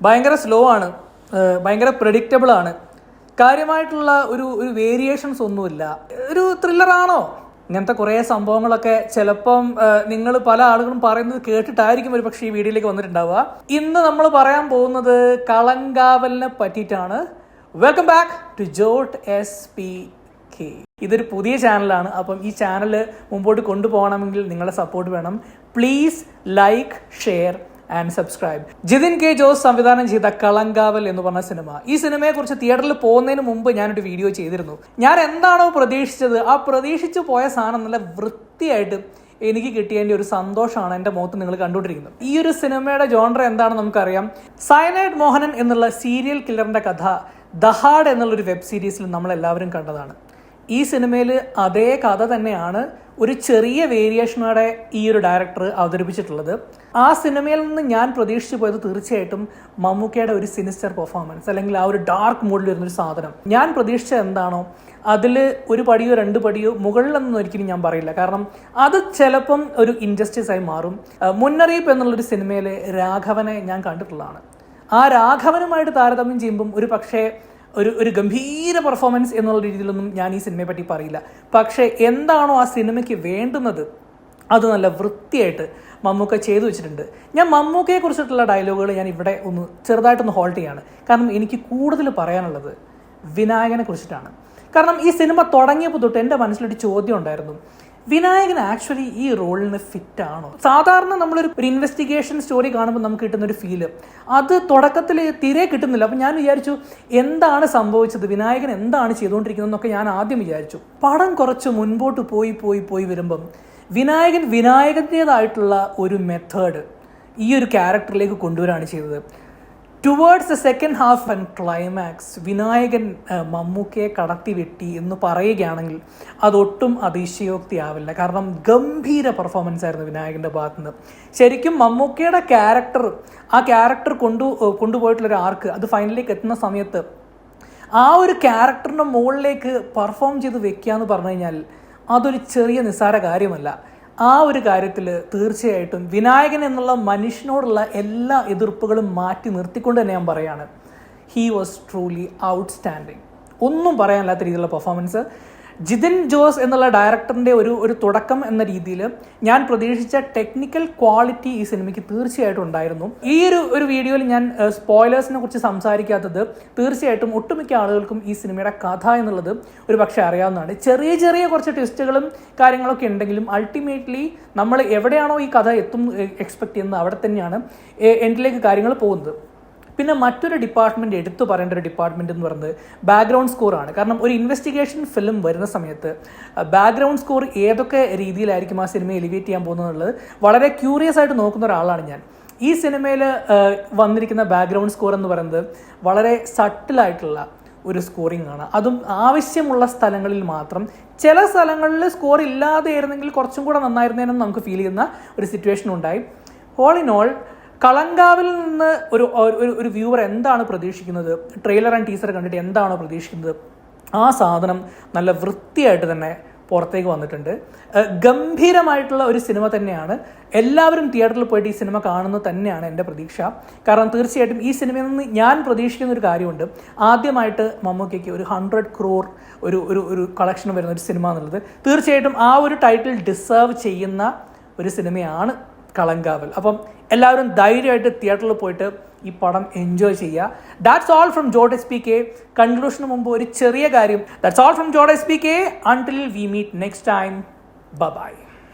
ഭയങ്കര സ്ലോ ആണ്, ഭയങ്കര പ്രെഡിക്റ്റബിൾ ആണ്, കാര്യമായിട്ടുള്ള ഒരു വേരിയേഷൻസ് ഒന്നുമില്ല. ഒരു ത്രില്ലറാണോ? ഇങ്ങനത്തെ കുറേ സംഭവങ്ങളൊക്കെ ചിലപ്പം നിങ്ങൾ പല ആളുകളും പറയുന്നത് കേട്ടിട്ടായിരിക്കും ഒരു പക്ഷേ ഈ വീഡിയോയിലേക്ക് വന്നിട്ടുണ്ടാവുക. ഇന്ന് നമ്മൾ പറയാൻ പോകുന്നത് കളങ്കാവലിനെ പറ്റിയിട്ടാണ്. Welcome back to Jot SPK. ഇതൊരു പുതിയ ചാനലാണ്. അപ്പം ഈ ചാനൽ മുമ്പോട്ട് കൊണ്ടുപോകണമെങ്കിൽ നിങ്ങളുടെ സപ്പോർട്ട് വേണം. Please like, share and subscribe. Jithin K Jose സംവിധാനം ചെയ്ത കളങ്കാവൽ എന്ന് പറഞ്ഞ സിനിമ, ഈ സിനിമയെക്കുറിച്ച് തിയേറ്ററിൽ പോകുന്നതിന് മുമ്പ് ഞാനൊരു വീഡിയോ ചെയ്തിരുന്നു. ഞാൻ എന്താണോ പ്രതീക്ഷിച്ചത്, ആ പ്രതീക്ഷിച്ചു പോയ സാധനം നല്ല വൃത്തിയായിട്ട് എനിക്ക് കിട്ടിയതിൻ്റെ ഒരു സന്തോഷമാണ് എൻ്റെ മുഖത്ത് നിങ്ങൾ കണ്ടുകൊണ്ടിരിക്കുന്നത്. ഈ ഒരു സിനിമയുടെ ജോൺറ എന്താണെന്ന് നമുക്കറിയാം. സയനൈഡ് മോഹനൻ എന്നുള്ള സീരിയൽ കില്ലറിൻ്റെ കഥ ദഹാഡ് എന്നുള്ളൊരു വെബ് സീരീസിൽ നമ്മളെല്ലാവരും കണ്ടതാണ്. ഈ സിനിമയിൽ അതേ കഥ തന്നെയാണ് ഒരു ചെറിയ വേരിയേഷനോടെ ഈ ഒരു ഡയറക്ടർ അവതരിപ്പിച്ചിട്ടുള്ളത്. ആ സിനിമയിൽ നിന്ന് ഞാൻ പ്രതീക്ഷിച്ചു പോയത് തീർച്ചയായിട്ടും മമ്മൂക്കയുടെ ഒരു സിനിസ്റ്റർ പെർഫോമൻസ്, അല്ലെങ്കിൽ ആ ഒരു ഡാർക്ക് മൂഡിൽ വരുന്നൊരു സാധനം. ഞാൻ പ്രതീക്ഷിച്ചത് എന്താണോ അതിൽ ഒരു പടിയോ രണ്ട് പടിയോ മുകളിലൊന്നും ഒരിക്കലും ഞാൻ പറയില്ല, കാരണം അത് ചിലപ്പം ഒരു ഇൻജസ്റ്റിസ് ആയി മാറും. മുന്നറിയിപ്പ് എന്നുള്ളൊരു സിനിമയിൽ രാഘവനെ ഞാൻ കണ്ടിട്ടുള്ളതാണ്. ആ രാഘവനുമായിട്ട് താരതമ്യം ചെയ്യുമ്പം ഒരു പക്ഷേ ഒരു ഗംഭീര പെർഫോമൻസ് എന്നുള്ള രീതിയിലൊന്നും ഞാൻ ഈ സിനിമയെ പറ്റി പറയില്ല. പക്ഷേ എന്താണോ ആ സിനിമയ്ക്ക് വേണ്ടുന്നത് അത് നല്ല വൃത്തിയായിട്ട് മമ്മൂക്ക ചെയ്തു വെച്ചിട്ടുണ്ട്. ഞാൻ മമ്മൂക്കയെ കുറിച്ചിട്ടുള്ള ഡയലോഗുകൾ ഞാൻ ഇവിടെ ചെറുതായിട്ടൊന്ന് ഹോൾട്ട് ചെയ്യാണ്. കാരണം എനിക്ക് കൂടുതൽ പറയാനുള്ളത് വിനായകനെ കുറിച്ചിട്ടാണ്. കാരണം ഈ സിനിമ തുടങ്ങിയപ്പോൾ തൊട്ട് എൻ്റെ മനസ്സിലൊരു ചോദ്യം ഉണ്ടായിരുന്നു, വിനായകൻ ആക്ച്വലി ഈ റോളിന് ഫിറ്റ് ആണോ? സാധാരണ നമ്മളൊരു ഇൻവെസ്റ്റിഗേഷൻ സ്റ്റോറി കാണുമ്പോൾ നമുക്ക് കിട്ടുന്നൊരു ഫീല് അത് തുടക്കത്തിൽ തീരെ കിട്ടുന്നില്ല. അപ്പം ഞാൻ വിചാരിച്ചു എന്താണ് സംഭവിച്ചത്, വിനായകൻ എന്താണ് ചെയ്തുകൊണ്ടിരിക്കുന്നതെന്നൊക്കെ ഞാൻ ആദ്യം വിചാരിച്ചു. പടം കുറച്ച് മുൻപോട്ട് പോയി വരുമ്പം വിനായകൻ്റേതായിട്ടുള്ള ഒരു മെത്തേഡ് ഈ ഒരു ക്യാരക്ടറിലേക്ക് കൊണ്ടുവരികയാണ് ചെയ്തത്. Towards the second half and climax Vinayakan മമ്മൂക്കയെ കടത്തി വെട്ടി എന്ന് പറയുകയാണെങ്കിൽ അതൊട്ടും അതിശയോക്തിയാവില്ല. കാരണം ഗംഭീര പെർഫോമൻസ് ആയിരുന്നു വിനായകൻ്റെ ഭാഗത്തുനിന്ന്. ശരിക്കും മമ്മൂക്കയുടെ ആ ക്യാരക്ടർ കൊണ്ടുപോയിട്ടുള്ളൊരു ആർക്ക് അത് ഫൈനലിലേക്ക് എത്തുന്ന സമയത്ത് ആ ഒരു ക്യാരക്ടറിൻ്റെ മുകളിലേക്ക് പെർഫോം ചെയ്ത് വെക്കുക എന്ന് പറഞ്ഞു കഴിഞ്ഞാൽ അതൊരു ചെറിയ നിസ്സാര കാര്യമല്ല. ആ ഒരു കാര്യത്തിൽ തീർച്ചയായിട്ടും വിനായകൻ എന്നുള്ള മനുഷ്യനോടുള്ള എല്ലാ എതിർപ്പുകളും മാറ്റി നിർത്തിക്കൊണ്ട് തന്നെ ഞാൻ പറയാണ്, ഹീ വാസ് ട്രൂലി ഔട്ട്സ്റ്റാൻഡിങ്. ഒന്നും പറയാനില്ലാത്ത രീതിയിലുള്ള പെർഫോമൻസ്. ജിതിൻ ജോസ് എന്നുള്ള ഡയറക്ടറിൻ്റെ ഒരു തുടക്കം എന്ന രീതിയിൽ ഞാൻ പ്രതീക്ഷിച്ച ടെക്നിക്കൽ ക്വാളിറ്റി ഈ സിനിമയ്ക്ക് തീർച്ചയായിട്ടും ഉണ്ടായിരുന്നു. ഈ ഒരു വീഡിയോയിൽ ഞാൻ സ്പോയിലേഴ്സിനെ കുറിച്ച് സംസാരിക്കാത്തത് തീർച്ചയായിട്ടും ഒട്ടുമിക്ക ആളുകൾക്കും ഈ സിനിമയുടെ കഥ എന്നുള്ളത് ഒരു പക്ഷേ അറിയാവുന്നതാണ്. ചെറിയ കുറച്ച് ട്വിസ്റ്റുകളും കാര്യങ്ങളൊക്കെ ഉണ്ടെങ്കിലും അൾട്ടിമേറ്റ്ലി നമ്മൾ എവിടെയാണോ ഈ കഥ എക്സ്പെക്ട് ചെയ്യുന്നത് അവിടെ തന്നെയാണ് എൻഡിലേക്ക് കാര്യങ്ങൾ പോകുന്നത്. പിന്നെ മറ്റൊരു ഡിപ്പാർട്ട്മെൻറ്റ് എടുത്തു പറയേണ്ട ഒരു ഡിപ്പാർട്ട്മെൻറ്റ് എന്ന് പറയുന്നത് ബാക്ക്ഗ്രൗണ്ട് സ്കോറാണ്. കാരണം ഒരു ഇൻവെസ്റ്റിഗേഷൻ ഫിലിം വരുന്ന സമയത്ത് ബാക്ക്ഗ്രൗണ്ട് സ്കോർ ഏതൊക്കെ രീതിയിലായിരിക്കും ആ സിനിമ എലിവേറ്റ് ചെയ്യാൻ പോകുന്നത് വളരെ ക്യൂറിയസ് ആയിട്ട് നോക്കുന്ന ഒരാളാണ് ഞാൻ. ഈ സിനിമയിൽ വന്നിരിക്കുന്ന ബാക്ക്ഗ്രൗണ്ട് സ്കോർ എന്ന് പറയുന്നത് വളരെ സട്ടിലായിട്ടുള്ള ഒരു സ്കോറിംഗ് ആണ്. അതും ആവശ്യമുള്ള സ്ഥലങ്ങളിൽ മാത്രം. ചില സ്ഥലങ്ങളിൽ സ്കോർ ഇല്ലാതെ ആയിരുന്നെങ്കിൽ കുറച്ചും കൂടെ നന്നായിരുന്നേനെന്ന് നമുക്ക് ഫീൽ ചെയ്യുന്ന ഒരു സിറ്റുവേഷൻ ഉണ്ടായി. ഓൾ ഇൻ ഓൾ കളങ്കാവിൽ നിന്ന് ഒരു വ്യൂവർ എന്താണ് പ്രതീക്ഷിക്കുന്നത്, ട്രെയിലർ ആൻഡ് ടീസർ കണ്ടിട്ട് എന്താണോ പ്രതീക്ഷിക്കുന്നത്, ആ സാധനം നല്ല വൃത്തിയായിട്ട് തന്നെ പുറത്തേക്ക് വന്നിട്ടുണ്ട്. ഗംഭീരമായിട്ടുള്ള ഒരു സിനിമ തന്നെയാണ്. എല്ലാവരും തിയേറ്ററിൽ പോയിട്ട് ഈ സിനിമ കാണുന്നത് തന്നെയാണ് എൻ്റെ പ്രതീക്ഷ. കാരണം തീർച്ചയായിട്ടും ഈ സിനിമയിൽ നിന്ന് ഞാൻ പ്രതീക്ഷിക്കുന്ന ഒരു കാര്യമുണ്ട്. ആദ്യമായിട്ട് മമ്മൂക്കയ്ക്ക് ഒരു 100 crore ഒരു കളക്ഷൻ വരുന്ന ഒരു സിനിമ എന്നുള്ളത് തീർച്ചയായിട്ടും ആ ഒരു ടൈറ്റിൽ ഡിസേർവ് ചെയ്യുന്ന ഒരു സിനിമയാണ് കളങ്കാവൽ. അപ്പം എല്ലാവരും ധൈര്യമായിട്ട് തിയേറ്ററിൽ പോയിട്ട് ഈ പടം എൻജോയ് ചെയ്യുക. That's all from Jot SPK. കൺക്ലൂഷന് മുമ്പ് ഒരു ചെറിയ കാര്യം. That's all from Jot SPK. Until we meet next time. By.